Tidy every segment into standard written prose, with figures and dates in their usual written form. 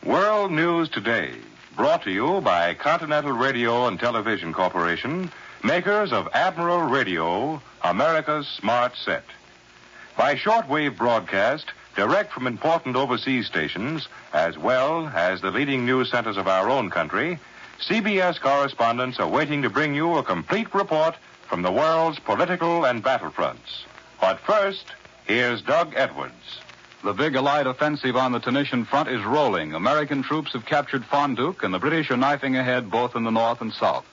World News Today, brought to you by Continental Radio and Television Corporation, makers of Admiral Radio, America's smart set. By shortwave broadcast, direct from important overseas stations, as well as the leading news centers of our own country, CBS correspondents are waiting to bring you a complete report from the world's political and battlefronts. But first, here's Doug Edwards. The big Allied offensive on the Tunisian front is rolling. American troops have captured Fondouk, and the British are knifing ahead both in the north and south.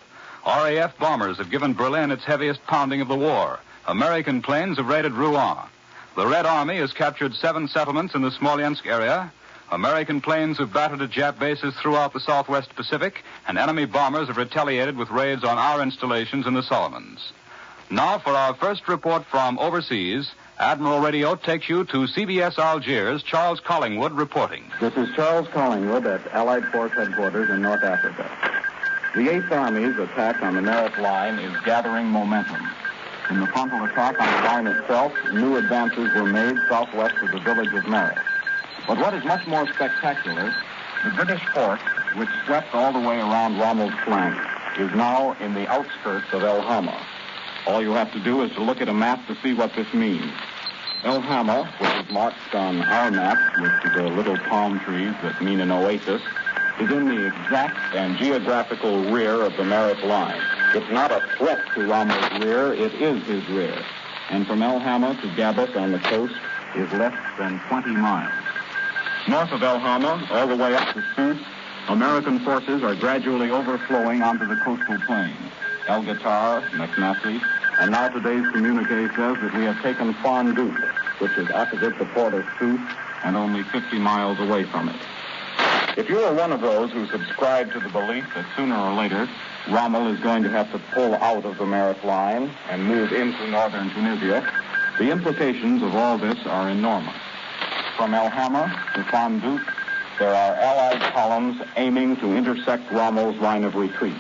RAF bombers have given Berlin its heaviest pounding of the war. American planes have raided Rouen. The Red Army has captured 7 settlements in the Smolensk area. American planes have battered at Jap bases throughout the southwest Pacific, and enemy bombers have retaliated with raids on our installations in the Solomons. Now for our first report from overseas, Admiral Radio takes you to CBS Algiers, Charles Collingwood reporting. This is Charles Collingwood at Allied Force Headquarters in North Africa. The 8th Army's attack on the Merope Line is gathering momentum. In the frontal attack on the line itself, new advances were made southwest of the village of Merope. But what is much more spectacular, the British force, which swept all the way around Rommel's flank, is now in the outskirts of El Hama. All you have to do is to look at a map to see what this means. El Hama, which is marked on our map with the little palm trees that mean an oasis, is in the exact and geographical rear of the Merope Line. It's not a threat to Rommel's rear, it is his rear. And from El Hama to Gabus on the coast is less than 20 miles. North of El Hama, all the way up to Sousse, American forces are gradually overflowing onto the coastal plain. El Gatar, McNasty, and now today's communique says that we have taken Fondouk, which is opposite the port of Sousse and only 50 miles away from it. If you are one of those who subscribe to the belief that sooner or later Rommel is going to have to pull out of the Merope Line and move into northern Tunisia, the implications of all this are enormous. From El Hama to Fondouk, there are Allied columns aiming to intersect Rommel's line of retreat.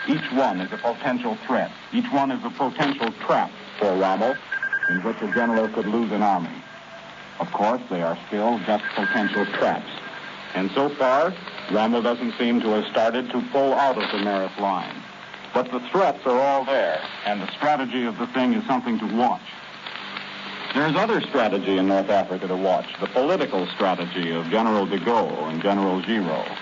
Each one is a potential threat. Each one is a potential trap for Rommel in which a general could lose an army. Of course, they are still just potential traps. And so far, Rommel doesn't seem to have started to pull out of the Merope Line. But the threats are all there, and the strategy of the thing is something to watch. There's other strategy in North Africa to watch, the political strategy of General de Gaulle and General Giraud.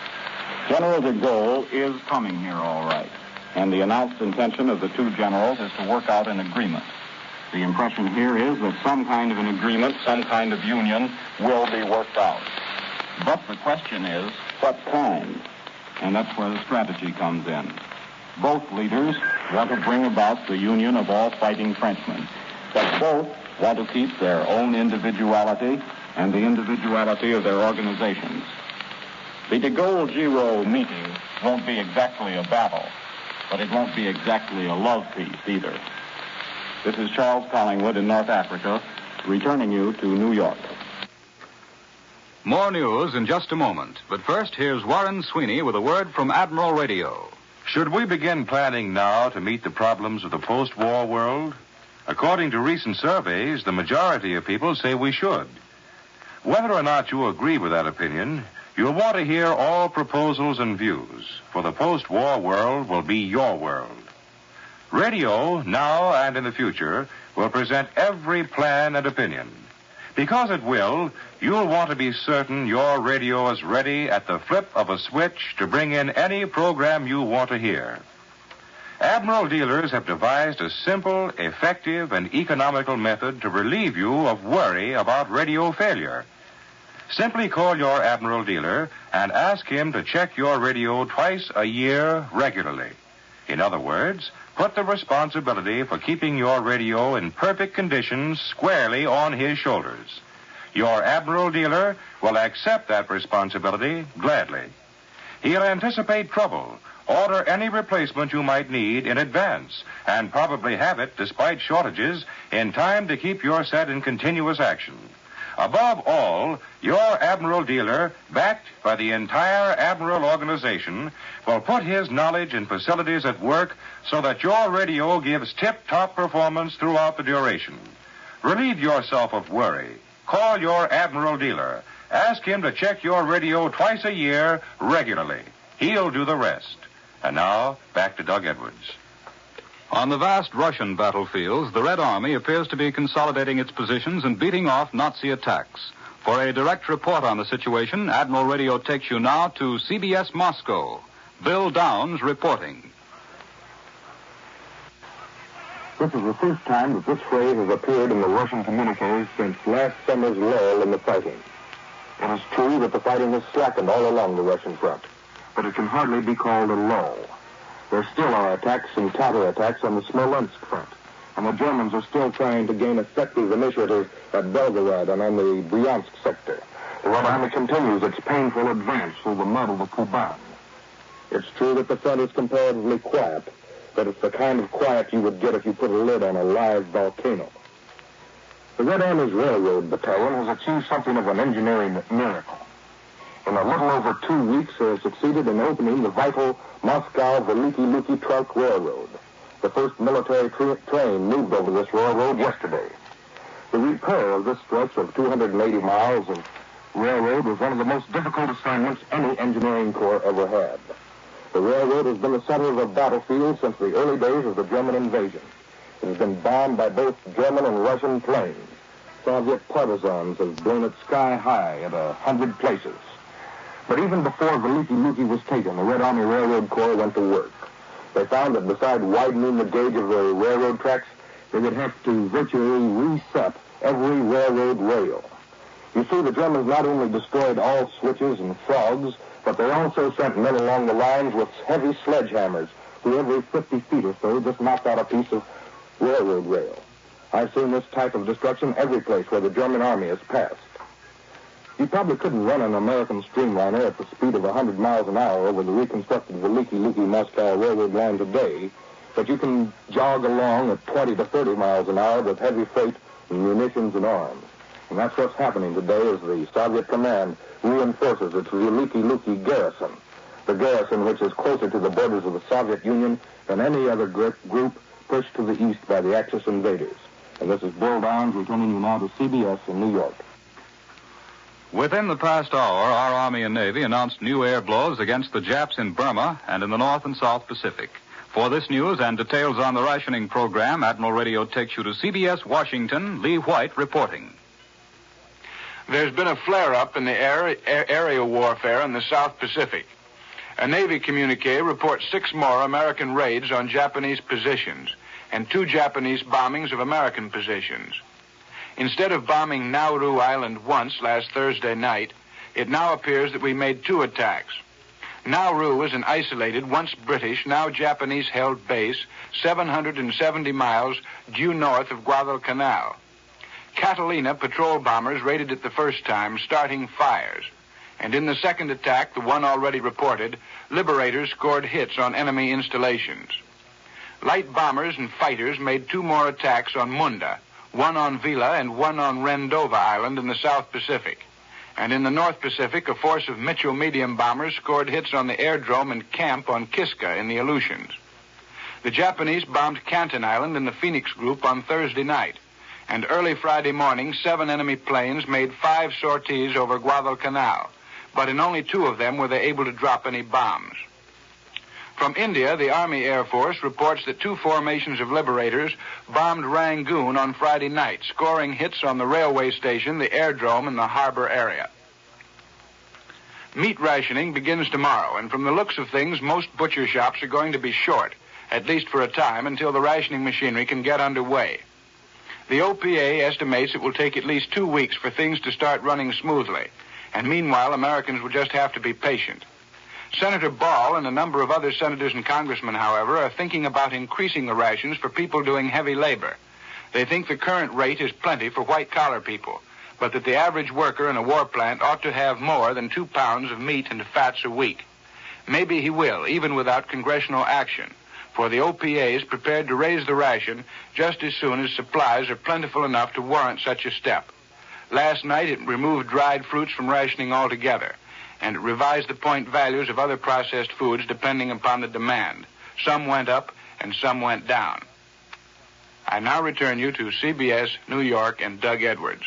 General de Gaulle is coming here all right, and the announced intention of the two generals is to work out an agreement. The impression here is that some kind of an agreement, some kind of union will be worked out. But the question is, what kind? And that's where the strategy comes in. Both leaders want to bring about the union of all fighting Frenchmen, but both want to keep their own individuality and the individuality of their organizations. The de Gaulle-Giraud meeting won't be exactly a battle, but it won't be exactly a love peace either. This is Charles Collingwood in North Africa, returning you to New York. More news in just a moment. But first, here's Warren Sweeney with a word from Admiral Radio. Should we begin planning now to meet the problems of the post-war world? According to recent surveys, the majority of people say we should. Whether or not you agree with that opinion, you'll want to hear all proposals and views, for the post-war world will be your world. Radio, now and in the future, will present every plan and opinion. Because it will, you'll want to be certain your radio is ready at the flip of a switch to bring in any program you want to hear. Admiral dealers have devised a simple, effective, and economical method to relieve you of worry about radio failure. Simply call your Admiral dealer and ask him to check your radio twice a year regularly. In other words, put the responsibility for keeping your radio in perfect condition squarely on his shoulders. Your Admiral dealer will accept that responsibility gladly. He'll anticipate trouble, order any replacement you might need in advance, and probably have it, despite shortages, in time to keep your set in continuous action. Above all, your Admiral dealer, backed by the entire Admiral organization, will put his knowledge and facilities at work so that your radio gives tip-top performance throughout the duration. Relieve yourself of worry. Call your Admiral dealer Ask him to check your radio twice a year regularly. He'll do the rest. And now, back to Doug Edwards. On the vast Russian battlefields, the Red Army appears to be consolidating its positions and beating off Nazi attacks. For a direct report on the situation, Admiral Radio takes you now to CBS Moscow. Bill Downs reporting. This is the first time that this phrase has appeared in the Russian communiques since last summer's lull in the fighting. It is true that the fighting has slackened all along the Russian front, but it can hardly be called a lull. There still are attacks and counterattacks on the Smolensk front, and the Germans are still trying to gain effective initiative at Belgorod and on the Bryansk sector. The Red Army continues its painful advance through the mud of the Kuban. It's true that the front is comparatively quiet, but it's the kind of quiet you would get if you put a lid on a live volcano. The Red Army's Railroad Battalion has achieved something of an engineering miracle. In a little over 2 weeks, they have succeeded in opening the vital Moscow-Veliki Luki Trunk Railroad. The first military train moved over this railroad yesterday. The repair of this stretch of 280 miles of railroad was one of the most difficult assignments any engineering corps ever had. The railroad has been the center of a battlefield since the early days of the German invasion. It has been bombed by both German and Russian planes. Soviet partisans have blown it sky high at 100 places. But even before Veliki Luki was taken, the Red Army Railroad Corps went to work. They found that besides widening the gauge of the railroad tracks, they would have to virtually reset every railroad rail. You see, the Germans not only destroyed all switches and frogs, but they also sent men along the lines with heavy sledgehammers, who every 50 feet or so just knocked out a piece of railroad rail. I've seen this type of destruction every place where the German army has passed. You probably couldn't run an American streamliner at the speed of 100 miles an hour over the reconstructed Veliki Luki Moscow railroad line today, but you can jog along at 20 to 30 miles an hour with heavy freight and munitions and arms. And that's what's happening today as the Soviet command reinforces its Veliki Luki garrison, the garrison which is closer to the borders of the Soviet Union than any other group pushed to the east by the Axis invaders. And this is Bill Downs returning you now to CBS in New York. Within the past hour, our Army and Navy announced new air blows against the Japs in Burma and in the North and South Pacific. For this news and details on the rationing program, Admiral Radio takes you to CBS Washington. Lee White reporting. There's been a flare-up in the area warfare in the South Pacific. A Navy communique reports 6 more American raids on Japanese positions and 2 Japanese bombings of American positions. Instead of bombing Nauru Island once last Thursday night, it now appears that we made 2 attacks. Nauru is an isolated, once British, now Japanese-held base 770 miles due north of Guadalcanal. Catalina patrol bombers raided it the first time, starting fires. And in the second attack, the one already reported, liberators scored hits on enemy installations. Light bombers and fighters made 2 more attacks on Munda, one on Vila and one on Rendova Island in the South Pacific. And in the North Pacific, a force of Mitchell medium bombers scored hits on the airdrome and camp on Kiska in the Aleutians. The Japanese bombed Canton Island in the Phoenix Group on Thursday night. And early Friday morning, 7 enemy planes made 5 sorties over Guadalcanal. But in only 2 of them were they able to drop any bombs. From India, the Army Air Force reports that 2 formations of liberators bombed Rangoon on Friday night, scoring hits on the railway station, the airdrome, and the harbor area. Meat rationing begins tomorrow, and from the looks of things, most butcher shops are going to be short, at least for a time, until the rationing machinery can get underway. The OPA estimates it will take at least 2 weeks for things to start running smoothly, and meanwhile, Americans will just have to be patient. Senator Ball and a number of other senators and congressmen, however, are thinking about increasing the rations for people doing heavy labor. They think the current rate is plenty for white-collar people, but that the average worker in a war plant ought to have more than 2 pounds of meat and fats a week. Maybe he will, even without congressional action, for the OPA is prepared to raise the ration just as soon as supplies are plentiful enough to warrant such a step. Last night, it removed dried fruits from rationing altogether, and it revised the point values of other processed foods depending upon the demand. Some went up and some went down. I now return you to CBS, New York, and Doug Edwards.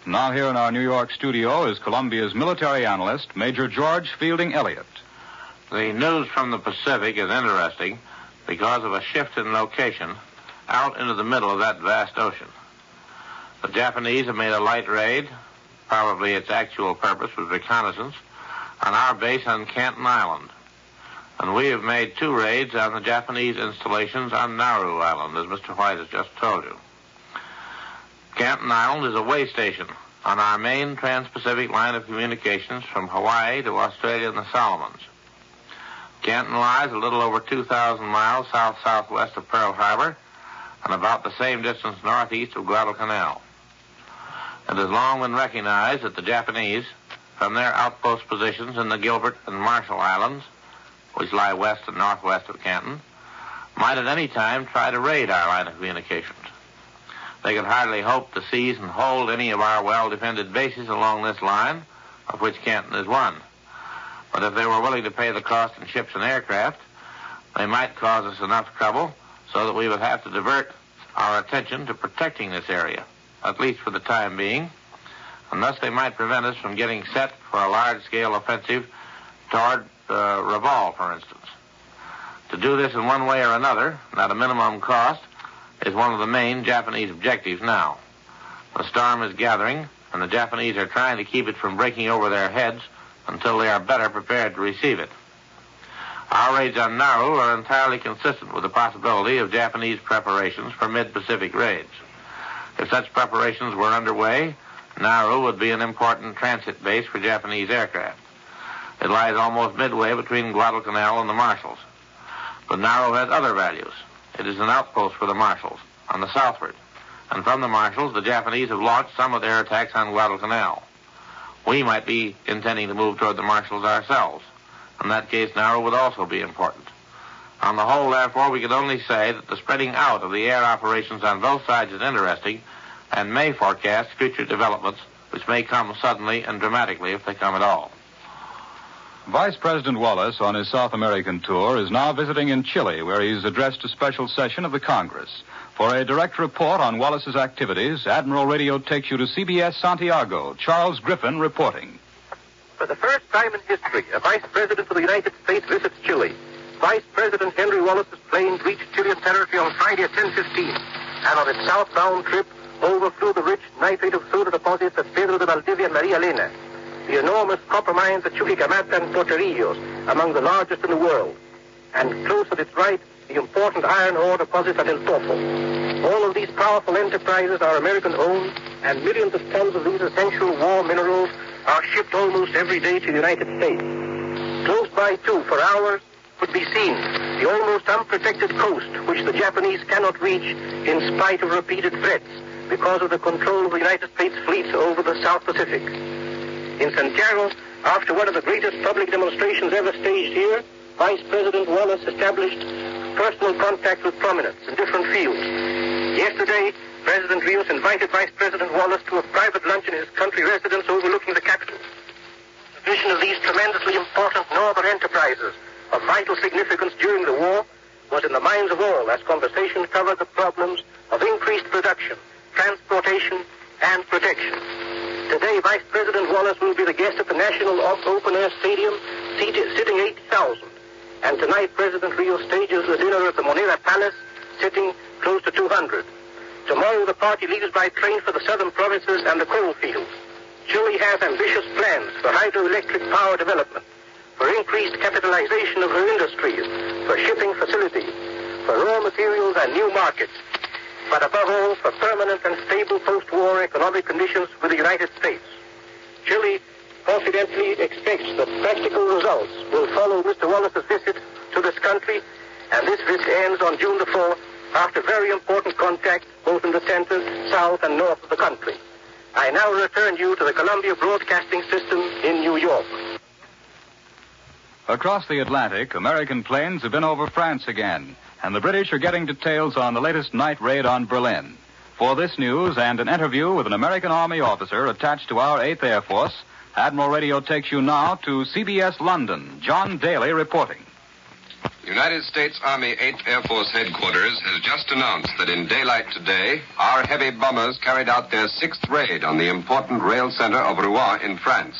Now here in our New York studio is Columbia's military analyst, Major George Fielding Elliott. The news from the Pacific is interesting because of a shift in location out into the middle of that vast ocean. The Japanese have made a light raid, probably its actual purpose was reconnaissance, on our base on Canton Island. And we have made 2 raids on the Japanese installations on Nauru Island, as Mr. White has just told you. Canton Island is a way station on our main trans-Pacific line of communications from Hawaii to Australia and the Solomons. Canton lies a little over 2,000 miles south-southwest of Pearl Harbor and about the same distance northeast of Guadalcanal. It has long been recognized that the Japanese, from their outpost positions in the Gilbert and Marshall Islands, which lie west and northwest of Canton, might at any time try to raid our line of communications. They could hardly hope to seize and hold any of our well-defended bases along this line, of which Canton is one. But if they were willing to pay the cost in ships and aircraft, they might cause us enough trouble so that we would have to divert our attention to protecting this area, at least for the time being, and thus they might prevent us from getting set for a large-scale offensive toward Rabaul, for instance. To do this in one way or another, at a minimum cost, is one of the main Japanese objectives now. The storm is gathering, and the Japanese are trying to keep it from breaking over their heads until they are better prepared to receive it. Our raids on Nauru are entirely consistent with the possibility of Japanese preparations for mid-Pacific raids. If such preparations were underway, Nauru would be an important transit base for Japanese aircraft. It lies almost midway between Guadalcanal and the Marshalls. But Nauru has other values. It is an outpost for the Marshalls on the southward, and from the Marshalls, the Japanese have launched some of their attacks on Guadalcanal. We might be intending to move toward the Marshalls ourselves. In that case, Nauru would also be important. On the whole, therefore, we could only say that the spreading out of the air operations on both sides is interesting and may forecast future developments which may come suddenly and dramatically if they come at all. Vice President Wallace, on his South American tour, is now visiting in Chile, where he's addressed a special session of the Congress. For a direct report on Wallace's activities, Admiral Radio takes you to CBS Santiago. Charles Griffin reporting. For the first time in history, a Vice President of the United States visits Chile. Vice President Henry Wallace's plane reached Chilean territory on Friday at 10:15, and on its southbound trip overflew the rich nitrate of soda deposits at Pedro de Valdivia and Maria Elena, the enormous copper mines at Chuquicamata and Potrerillos, among the largest in the world, and close at its right, the important iron ore deposits at El Pozo. All of these powerful enterprises are American-owned, and millions of tons of these essential war minerals are shipped almost every day to the United States. Close by, too, for hours, could be seen the almost unprotected coast, which the Japanese cannot reach in spite of repeated threats because of the control of the United States fleets over the South Pacific. In Santiago, after one of the greatest public demonstrations ever staged here, Vice President Wallace established personal contact with prominents in different fields. Yesterday, President Rios invited Vice President Wallace to a private luncheon in his country residence overlooking the capital. The vision of these tremendously important northern enterprises of vital significance during the war was in the minds of all as conversation covered the problems of increased production, transportation, and protection. Today, Vice President Wallace will be the guest at the National Open-Air Stadium, sitting 80,000. And tonight, President Rios stages the dinner at the Moneda Palace, sitting close to 200. Tomorrow, the party leaves by train for the southern provinces and the coal fields. Chile has ambitious plans for hydroelectric power development, for increased capitalization of her industries, for shipping facilities, for raw materials and new markets, but above all, for permanent and stable post-war economic conditions with the United States. Chile confidently expects that practical results will follow Mr. Wallace's visit to this country, and this visit ends on June the 4th after very important contact both in the center, south, and north of the country. I now return you to the Columbia Broadcasting System in New York. Across the Atlantic, American planes have been over France again, and the British are getting details on the latest night raid on Berlin. For this news and an interview with an American Army officer attached to our 8th Air Force, Admiral Radio takes you now to CBS London. John Daly reporting. United States Army 8th Air Force Headquarters has just announced that in daylight today, our heavy bombers carried out their 6th raid on the important rail center of Rouen in France.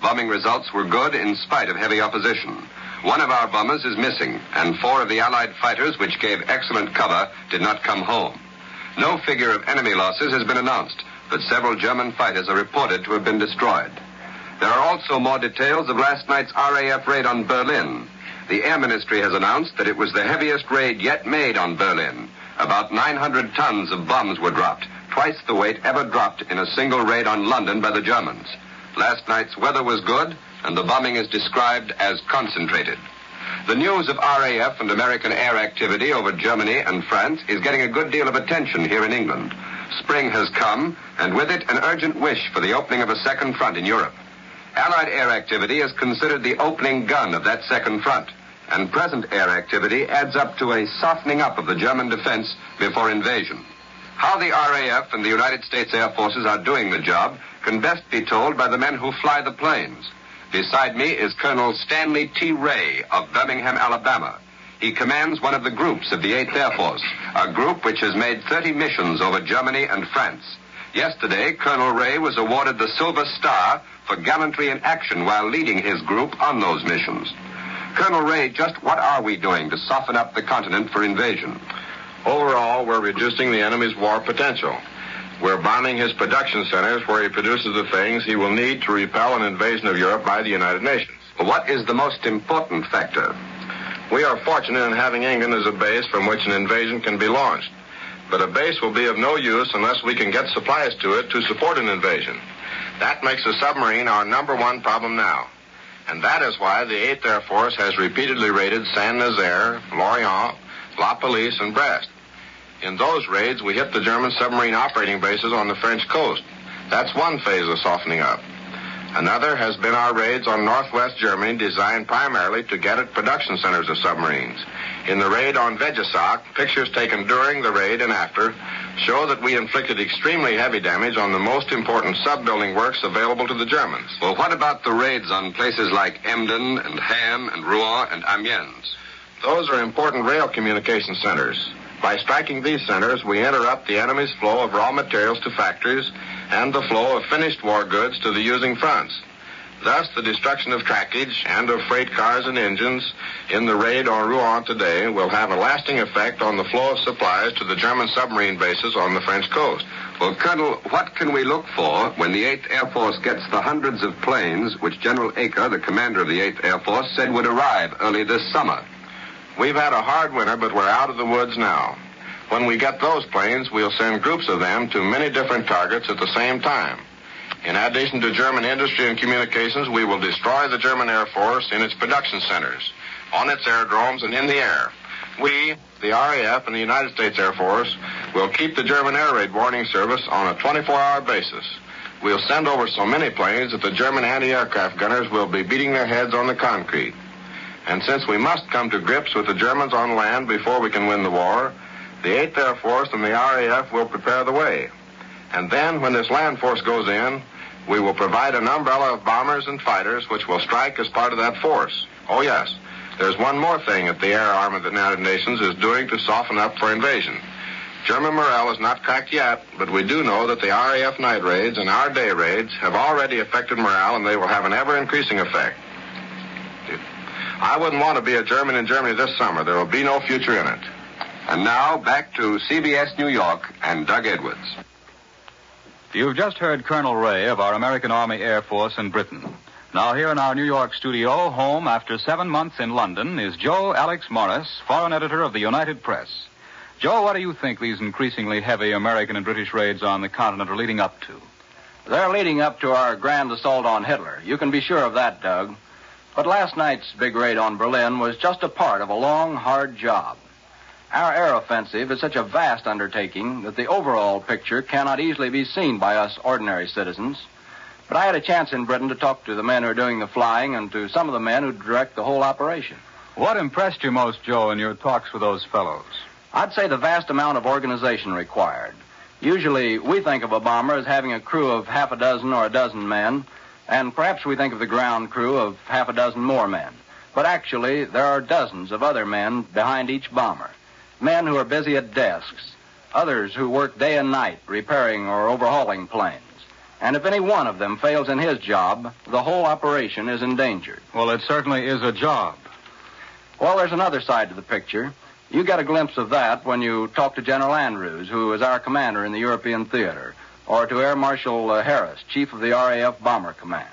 Bombing results were good in spite of heavy opposition. One of our bombers is missing, and 4 of the Allied fighters, which gave excellent cover, did not come home. No figure of enemy losses has been announced, but several German fighters are reported to have been destroyed. There are also more details of last night's RAF raid on Berlin. The Air Ministry has announced that it was the heaviest raid yet made on Berlin. About 900 tons of bombs were dropped, twice the weight ever dropped in a single raid on London by the Germans. Last night's weather was good, and the bombing is described as concentrated. The news of RAF and American air activity over Germany and France is getting a good deal of attention here in England. Spring has come, and with it an urgent wish for the opening of a second front in Europe. Allied air activity is considered the opening gun of that second front, and present air activity adds up to a softening up of the German defense before invasion. How the RAF and the United States Air Forces are doing the job can best be told by the men who fly the planes. Beside me is Colonel Stanley T. Ray of Birmingham, Alabama. He commands one of the groups of the 8th Air Force, a group which has made 30 missions over Germany and France. Yesterday, Colonel Ray was awarded the Silver Star for gallantry in action while leading his group on those missions. Colonel Ray, just what are we doing to soften up the continent for invasion? Overall, we're reducing the enemy's war potential. We're bombing his production centers where he produces the things he will need to repel an invasion of Europe by the United Nations. What is the most important factor? We are fortunate in having England as a base from which an invasion can be launched. But a base will be of no use unless we can get supplies to it to support an invasion. That makes a submarine our number one problem now. And that is why the 8th Air Force has repeatedly raided Saint-Nazaire, Lorient, La Pallice, and Brest. In those raids, we hit the German submarine operating bases on the French coast. That's one phase of softening up. Another has been our raids on northwest Germany, designed primarily to get at production centers of submarines. In the raid on Vegesack, pictures taken during the raid and after show that we inflicted extremely heavy damage on the most important sub-building works available to the Germans. Well, what about the raids on places like Emden and Ham and Rouen and Amiens? Those are important rail communication centers. By striking these centers, we interrupt the enemy's flow of raw materials to factories and the flow of finished war goods to the using fronts. Thus, the destruction of trackage and of freight cars and engines in the raid on Rouen today will have a lasting effect on the flow of supplies to the German submarine bases on the French coast. Well, Colonel, what can we look for when the 8th Air Force gets the hundreds of planes which General Acre, the commander of the 8th Air Force, said would arrive early this summer? We've had a hard winter, but we're out of the woods now. When we get those planes, we'll send groups of them to many different targets at the same time. In addition to German industry and communications, we will destroy the German Air Force in its production centers, on its aerodromes, and in the air. We, the RAF and the United States Air Force, will keep the German air raid warning service on a 24-hour basis. We'll send over so many planes that the German anti-aircraft gunners will be beating their heads on the concrete. And since we must come to grips with the Germans on land before we can win the war, the 8th Air Force and the RAF will prepare the way. And then, when this land force goes in, we will provide an umbrella of bombers and fighters which will strike as part of that force. Oh, yes, there's one more thing that the air arm of the United Nations is doing to soften up for invasion. German morale is not cracked yet, but we do know that the RAF night raids and our day raids have already affected morale, and they will have an ever-increasing effect. I wouldn't want to be a German in Germany this summer. There will be no future in it. And now, back to CBS New York and Doug Edwards. You've just heard Colonel Ray of our American Army Air Force in Britain. Now, here in our New York studio, home after 7 months in London, is Joe Alex Morris, foreign editor of the United Press. Joe, what do you think these increasingly heavy American and British raids on the continent are leading up to? They're leading up to our grand assault on Hitler. You can be sure of that, Doug. But last night's big raid on Berlin was just a part of a long, hard job. Our air offensive is such a vast undertaking that the overall picture cannot easily be seen by us ordinary citizens. But I had a chance in Britain to talk to the men who are doing the flying and to some of the men who direct the whole operation. What impressed you most, Joe, in your talks with those fellows? I'd say the vast amount of organization required. Usually we think of a bomber as having a crew of half a dozen or a dozen men, and perhaps we think of the ground crew of half a dozen more men. But actually, there are dozens of other men behind each bomber. Men who are busy at desks, others who work day and night repairing or overhauling planes. And if any one of them fails in his job, the whole operation is endangered. Well, it certainly is a job. Well, there's another side to the picture. You get a glimpse of that when you talk to General Andrews, who is our commander in the European theater, or to Air Marshal Harris, chief of the RAF Bomber Command.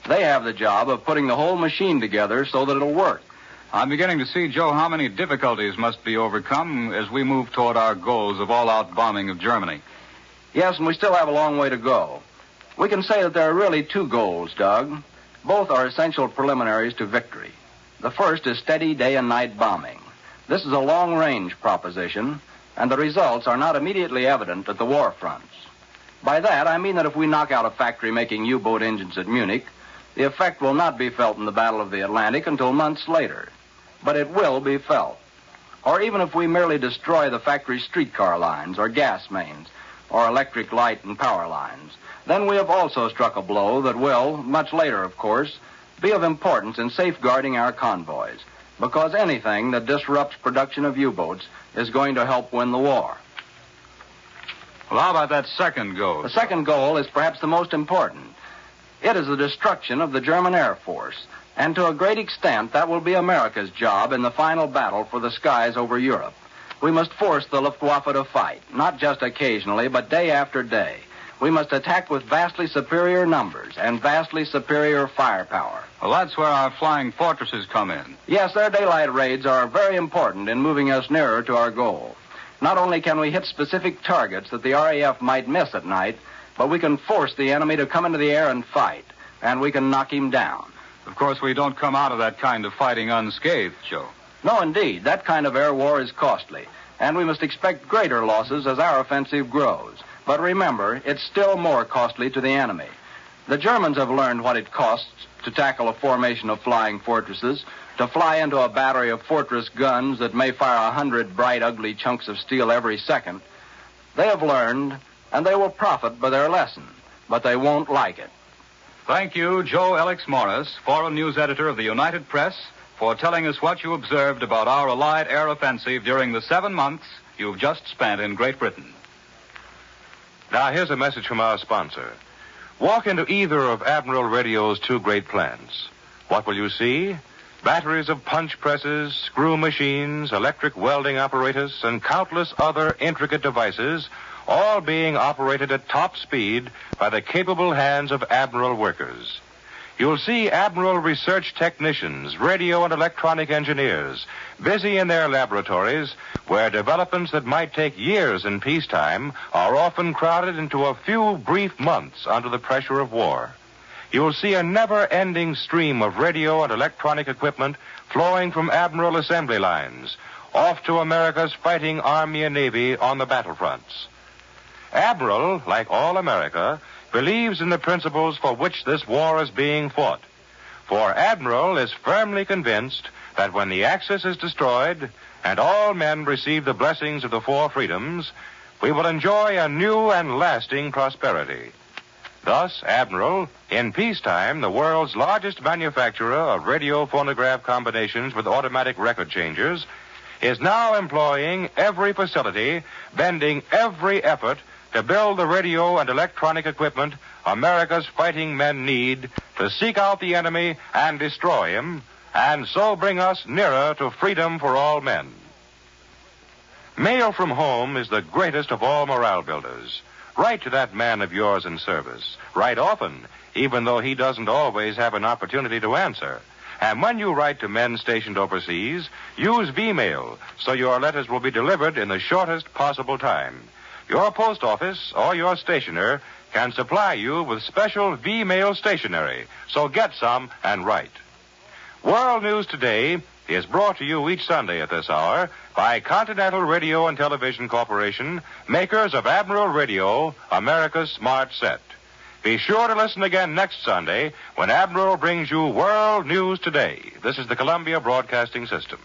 They have the job of putting the whole machine together so that it'll work. I'm beginning to see, Joe, how many difficulties must be overcome as we move toward our goals of all-out bombing of Germany. Yes, and we still have a long way to go. We can say that there are really two goals, Doug. Both are essential preliminaries to victory. The first is steady day and night bombing. This is a long-range proposition, and the results are not immediately evident at the war fronts. By that, I mean that if we knock out a factory making U-boat engines at Munich, the effect will not be felt in the Battle of the Atlantic until months later. But it will be felt. Or even if we merely destroy the factory's streetcar lines or gas mains or electric light and power lines, then we have also struck a blow that will, much later of course, be of importance in safeguarding our convoys, because anything that disrupts production of U-boats is going to help win the war. Well, how about that second goal? The second goal is perhaps the most important. It is the destruction of the German Air Force, and to a great extent that will be America's job in the final battle for the skies over Europe. We must force the Luftwaffe to fight, not just occasionally, but day after day. We must attack with vastly superior numbers and vastly superior firepower. Well, that's where our flying fortresses come in. Yes, their daylight raids are very important in moving us nearer to our goal. Not only can we hit specific targets that the RAF might miss at night, but we can force the enemy to come into the air and fight, and we can knock him down. Of course, we don't come out of that kind of fighting unscathed, Joe. No, indeed. That kind of air war is costly, and we must expect greater losses as our offensive grows. But remember, it's still more costly to the enemy. The Germans have learned what it costs to tackle a formation of flying fortresses, to fly into a battery of fortress guns that may fire 100 bright, ugly chunks of steel every second. They have learned, and they will profit by their lesson, but they won't like it. Thank you, Joe Alex Morris, foreign news editor of the United Press, for telling us what you observed about our Allied air offensive during the 7 months you've just spent in Great Britain. Now, here's a message from our sponsor. Walk into either of Admiral Radio's two great plants. What will you see? Batteries of punch presses, screw machines, electric welding apparatus, and countless other intricate devices, all being operated at top speed by the capable hands of Admiral workers. You'll see Admiral research technicians, radio and electronic engineers, busy in their laboratories where developments that might take years in peacetime are often crowded into a few brief months under the pressure of war. You'll see a never-ending stream of radio and electronic equipment flowing from Admiral assembly lines off to America's fighting Army and Navy on the battlefronts. Admiral, like all America, believes in the principles for which this war is being fought. For Admiral is firmly convinced that when the Axis is destroyed and all men receive the blessings of the four freedoms, we will enjoy a new and lasting prosperity. Thus, Admiral, in peacetime, the world's largest manufacturer of radio phonograph combinations with automatic record changers, is now employing every facility, bending every effort to build the radio and electronic equipment America's fighting men need to seek out the enemy and destroy him, and so bring us nearer to freedom for all men. Mail from home is the greatest of all morale builders. Write to that man of yours in service. Write often, even though he doesn't always have an opportunity to answer. And when you write to men stationed overseas, use V-mail so your letters will be delivered in the shortest possible time. Your post office or your stationer can supply you with special V-mail stationery, so get some and write. World News Today is brought to you each Sunday at this hour by Continental Radio and Television Corporation, makers of Admiral Radio, America's smart set. Be sure to listen again next Sunday when Admiral brings you World News Today. This is the Columbia Broadcasting System.